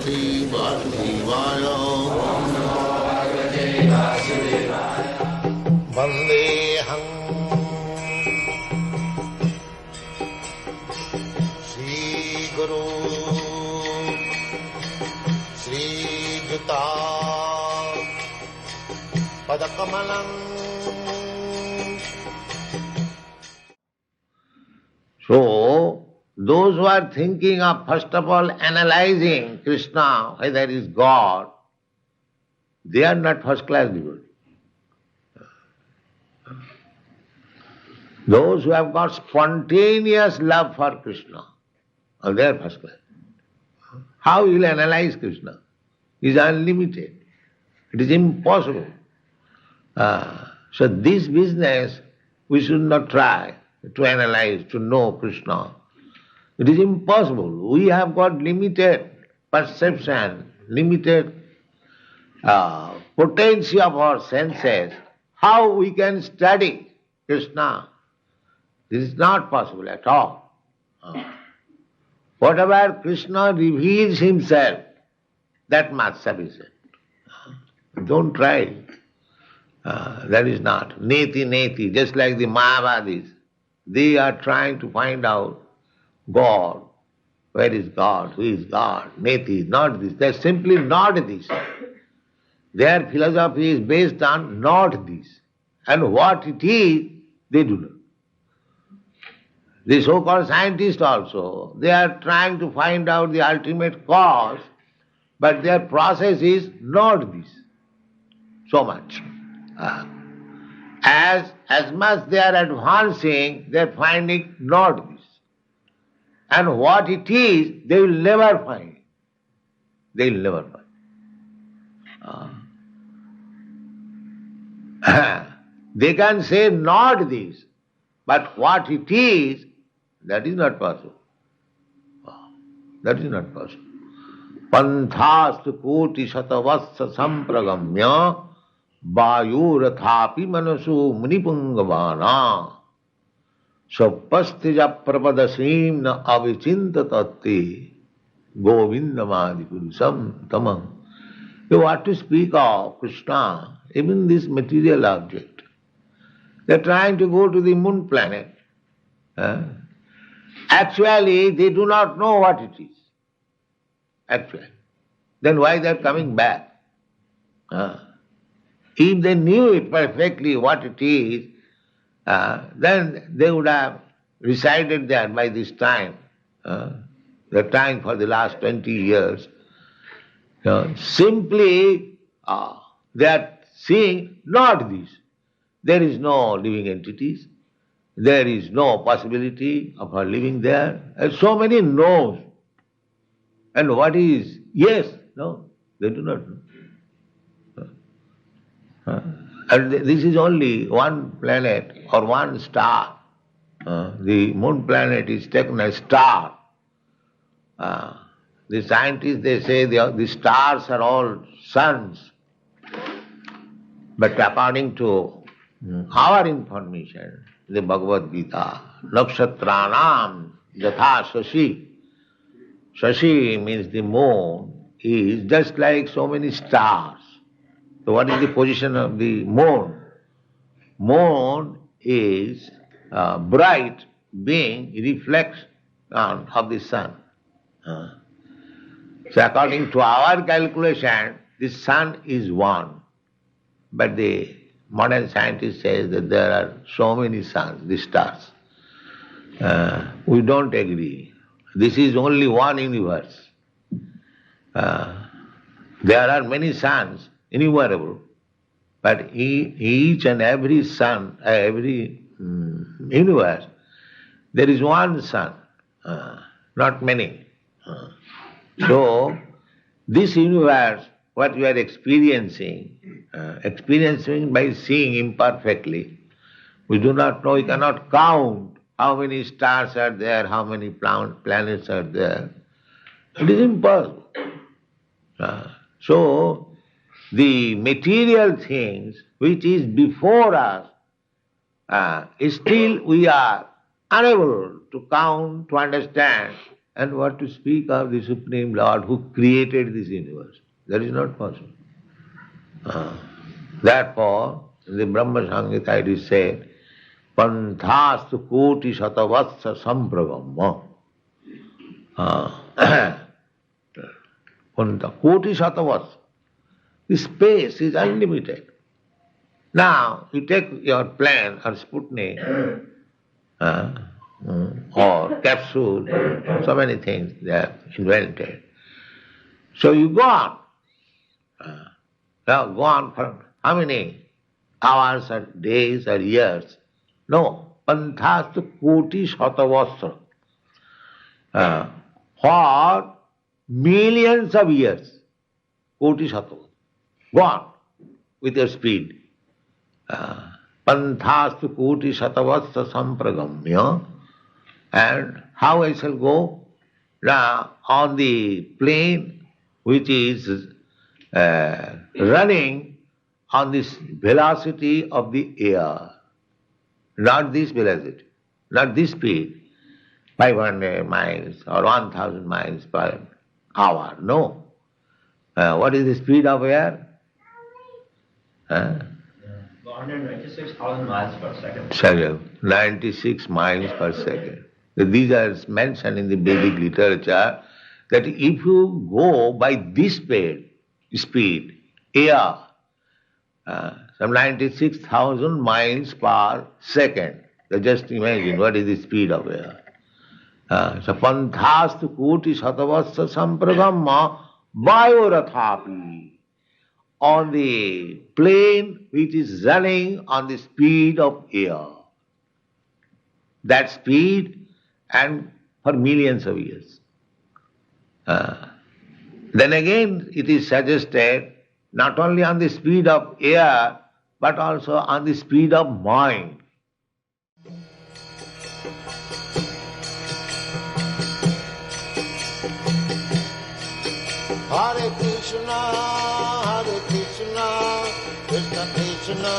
Bhagavate Vasudevaya. Vandeham Shri Guru Shri Juta Padakamalam. So, those who are thinking of first of all analyzing Krishna, whether he is God, they are not first class devotees. Those who have got spontaneous love for Krishna, they are first class. How he will analyze Krishna? He is unlimited. It is impossible. So this business we should not try to analyze, to know Krishna. It is impossible. We have got limited perception, limited potency of our senses. How we can study Krishna? This is not possible at all. Whatever Krishna reveals himself, that much sufficient. Don't try. That is not. Neti, neti, just like the Mayavadis. They are trying to find out God. Where is God? Who is God? Neti, not this. They are simply not this. Their philosophy is based on not this. And what it is, they do not. The so-called scientists also, they are trying to find out the ultimate cause, but their process is not this. So much. As much they are advancing, they are finding not this. And what it is, they will never find. They will never find. They can say not this, but what it is, that is not possible. That is not possible. Panthastu koti satavassa sampragamya vayurathapi manasu munipungavana sapastija prapadasrim na avichinta tatti govindamadi purusam tamam. You want to speak of Krishna, even this material object. They are trying to go to the moon planet. Actually, they do not know what it is. Actually. Then why they are coming back? If they knew it perfectly what it is, then they would have resided there by this time. The time for the last 20 years. Simply, they are seeing not this. There is no living entities. There is no possibility of her living there. And so many no's. And what is yes? No, they do not know. And this is only one planet or one star. The moon planet is taken as star. The scientists, they say the stars are all suns. But according to our information, the Bhagavad Gita, Nakshatranam Yatha Shashi. Shashi means the moon is just like so many stars. So what is the position of the moon? Moon is bright being reflects of the sun. So according to our calculation, the sun is one. But the modern scientist says that there are so many suns, the stars. We don't agree. This is only one universe. There are many suns, innumerable, but each and every sun, every universe, there is one sun, not many. So, this universe, what we are experiencing by seeing imperfectly, we do not know, we cannot count how many stars are there, how many planets are there. It is impossible. So, the material things which is before us, still we are unable to count, to understand and what to speak of the Supreme Lord who created this universe? That is not possible. Therefore, in the Brahma Samhita it is said, Panthastu koti shatavatsa sampragamma. Pantha koti shatavatsa. The space is unlimited. Now, you take your plane or Sputnik or capsule, so many things they have invented. So you go on. Now go on for how many hours or days or years? No. Panthastu koti shatavasra. For millions of years. Koti shatavasra. Go on with your speed. Panthastu koti shatavasra sampragamya. And how I shall go? Now, on the plane which is running on this velocity of the air, not this velocity, not this speed, 500 miles or 1000 miles per hour, no. What is the speed of air? 196,000 miles per second. 96 miles per second. These are mentioned in the Vedic literature that if you go by this speed, air, some 96,000 miles per second, so just imagine what is the speed of air. So panthastu koti shatavasya sampragamma vayorathapi. On the plane which is running on the speed of air. That speed and for millions of years. Then again it is suggested not only on the speed of air but also on the speed of mind. Hare Krishna, Krishna Krishna